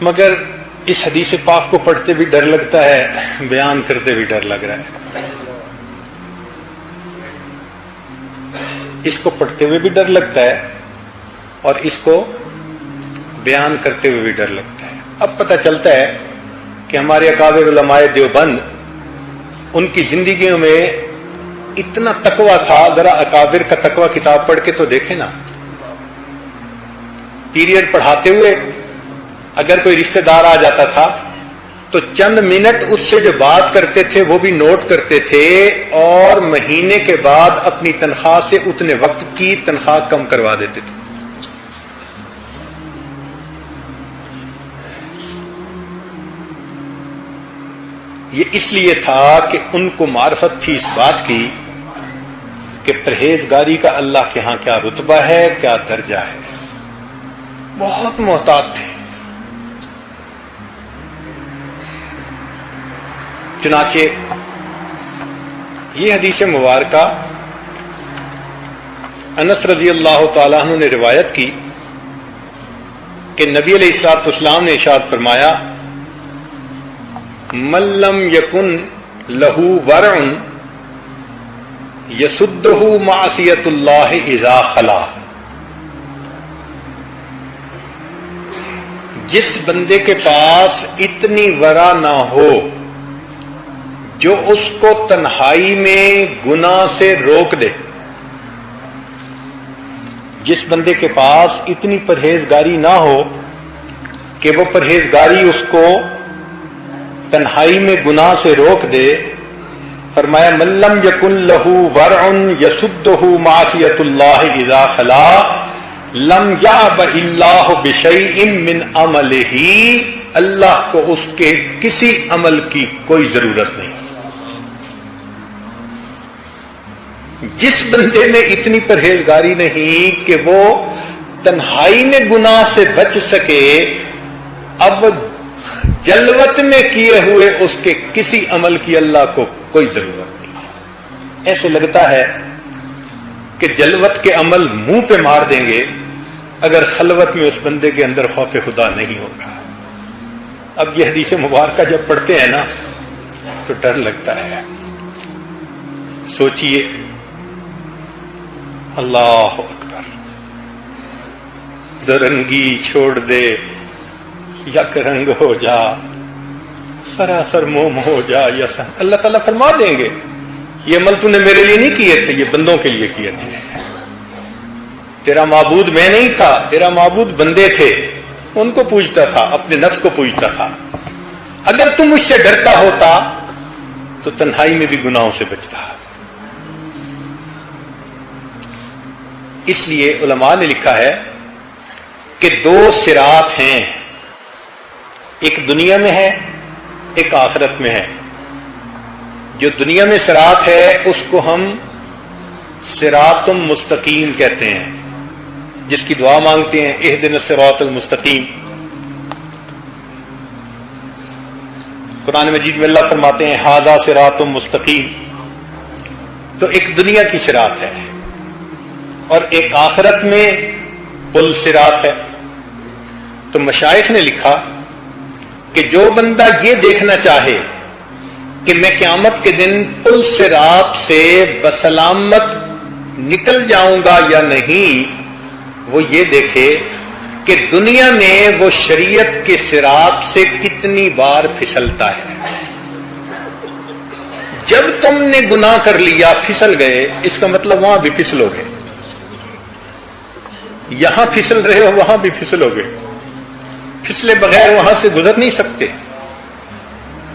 مگر اس حدیث پاک کو پڑھتے بھی ڈر لگتا ہے، بیان کرتے بھی ڈر لگ رہا ہے۔ اس کو پڑھتے ہوئے بھی ڈر لگتا ہے اور اس کو بیان کرتے ہوئے بھی ڈر لگتا ہے۔ اب پتہ چلتا ہے کہ ہمارے اکابر علماء دیوبند، ان کی زندگیوں میں اتنا تقویٰ تھا، ذرا اکابر کا تقویٰ کتاب پڑھ کے تو دیکھیں نا۔ پیریڈ پڑھاتے ہوئے اگر کوئی رشتہ دار آ جاتا تھا تو چند منٹ اس سے جو بات کرتے تھے وہ بھی نوٹ کرتے تھے، اور مہینے کے بعد اپنی تنخواہ سے اتنے وقت کی تنخواہ کم کروا دیتے تھے۔ یہ اس لیے تھا کہ ان کو معرفت تھی اس بات کی کہ پرہیزگاری کا اللہ کے ہاں کیا رتبہ ہے، کیا درجہ ہے۔ بہت محتاط تھے۔ چنانچہ یہ حدیث مبارکہ انس رضی اللہ تعالیٰ عنہ نے روایت کی کہ نبی علیہ الصلوۃ والسلام نے ارشاد فرمایا، من لم یکن لہ ورع یسدہ معصیۃ اللہ اذا خلا، جس بندے کے پاس اتنی ورع نہ ہو جو اس کو تنہائی میں گناہ سے روک دے، جس بندے کے پاس اتنی پرہیزگاری نہ ہو کہ وہ پرہیزگاری اس کو تنہائی میں گناہ سے روک دے، فرمایا من لم یکن لہ ورع یسدہ معصیۃ اللہ اذا خلا لم یعبأ اللہ بشیء من عملہ، اللہ کو اس کے کسی عمل کی کوئی ضرورت نہیں۔ جس بندے میں اتنی پرہیزگاری نہیں کہ وہ تنہائی میں گناہ سے بچ سکے، اب جلوت میں کیے ہوئے اس کے کسی عمل کی اللہ کو کوئی ضرورت نہیں۔ ایسے لگتا ہے کہ جلوت کے عمل منہ پہ مار دیں گے اگر خلوت میں اس بندے کے اندر خوف خدا نہیں ہوگا۔ اب یہ حدیث مبارکہ جب پڑھتے ہیں نا تو ڈر لگتا ہے۔ سوچئے، اللہ اکبر، درنگی چھوڑ دے، یک رنگ ہو جا، سراسر موم ہو جا، یسن، اللہ تعالیٰ فرما دیں گے یہ عمل تو نے میرے لیے نہیں کیے تھے، یہ بندوں کے لیے کیے تھے۔ تیرا معبود میں نہیں تھا، تیرا معبود بندے تھے، ان کو پوجتا تھا، اپنے نفس کو پوجتا تھا۔ اگر تم مجھ سے ڈرتا ہوتا تو تنہائی میں بھی گناہوں سے بچتا۔ اس لیے علماء نے لکھا ہے کہ دو صراط ہیں، ایک دنیا میں ہے، ایک آخرت میں ہے۔ جو دنیا میں صراط ہے اس کو ہم صراط مستقیم کہتے ہیں، جس کی دعا مانگتے ہیں اہدنا الصراط المستقیم۔ قرآن مجید میں اللہ فرماتے ہیں ھذا صراط مستقیم۔ تو ایک دنیا کی صراط ہے اور ایک آخرت میں پل صراط ہے۔ تو مشائخ نے لکھا کہ جو بندہ یہ دیکھنا چاہے کہ میں قیامت کے دن پل صراط سے بسلامت نکل جاؤں گا یا نہیں، وہ یہ دیکھے کہ دنیا میں وہ شریعت کے صراط سے کتنی بار پھسلتا ہے۔ جب تم نے گناہ کر لیا، پھسل گئے، اس کا مطلب وہاں بھی پھسلو گے، یہاں پھسل رہے ہو وہاں بھی پھسلو گے، پھسلے بغیر وہاں سے گزر نہیں سکتے۔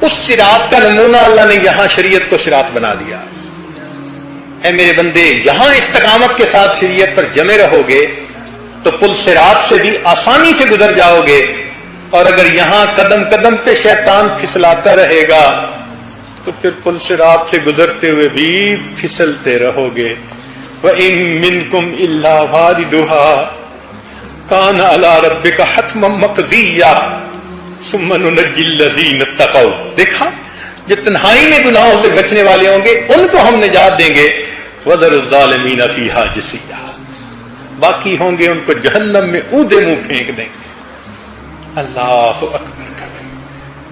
اس صراط کا نمونہ اللہ نے یہاں شریعت کو صراط بنا دیا۔ اے میرے بندے، یہاں استقامت کے ساتھ شریعت پر جمے رہو گے تو پل صراط سے بھی آسانی سے گزر جاؤ گے، اور اگر یہاں قدم قدم پہ شیطان پھسلاتا رہے گا تو پھر پل صراط سے گزرتے ہوئے بھی پھسلتے رہو گے۔ وَإِن مِّنكُمْ إِلَّا وَارِدُهَا كَانَ عَلَىٰ رَبِّكَ حَتْمًا مَّقْضِيًّا ثُمَّ نُنَجِّي الَّذِينَ اتَّقَوْا۔ دیکھا، جو تنہائی میں گناہوں سے بچنے والے ہوں گے ان کو ہم نجات دیں گے۔ وَذَرُ الظَّالِمِينَ فِيهَا جِثِيًّا، باقی ہوں گے ان کو جہنم میں اودے منہ پھینک دیں گے۔ اللہ اکبر کر.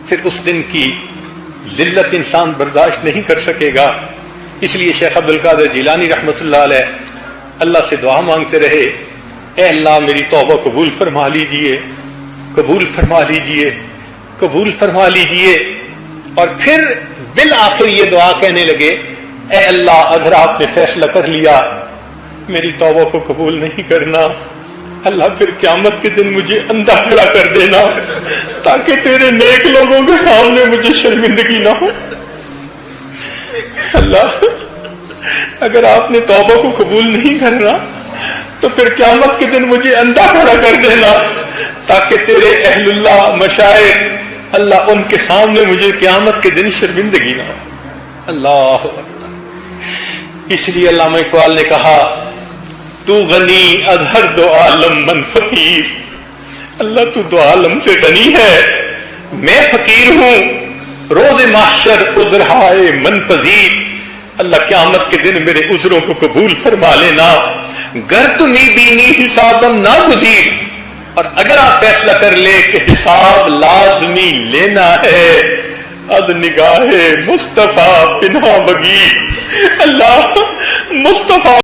پھر اس دن کی ذلت انسان برداشت نہیں کر سکے گا. اس لیے شیخ عبد القادر جیلانی رحمۃ اللہ علیہ اللہ سے دعا مانگتے رہے, اے اللہ میری توبہ قبول فرما لیجئے, قبول فرما لیجئے, قبول فرما لیجئے. اور پھر بالآخر یہ دعا کہنے لگے, اے اللہ اگر آپ نے فیصلہ کر لیا میری توبہ کو قبول نہیں کرنا, اللہ پھر قیامت کے دن مجھے اندھا کھڑا کر دینا تاکہ تیرے نیک لوگوں کے سامنے مجھے شرمندگی نہ ہو. اللہ اگر آپ نے توبہ کو قبول نہیں کرنا تو پھر قیامت کے دن مجھے اندھا کھڑا کر دینا تاکہ تیرے اہل اللہ مشائخ اللہ ان کے سامنے مجھے قیامت کے دن شرمندگی نہ ہو. اللہ اکبر. اس لیے علامہ اقبال نے کہا, تو غنی اظہر دو عالم من فقیر. اللہ تو دو عالم سے غنی ہے, میں فقیر ہوں. روز محشر عذرہائے من پذیر. اللہ قیامت کے دن میرے عذروں کو قبول فرما لینا. گر تمی بینی حسابم نہ گزیر. اور اگر آپ فیصلہ کر لے کہ حساب لازمی لینا ہے, از نگاہ مصطفیٰ پنہا بگیر. اللہ مصطفیٰ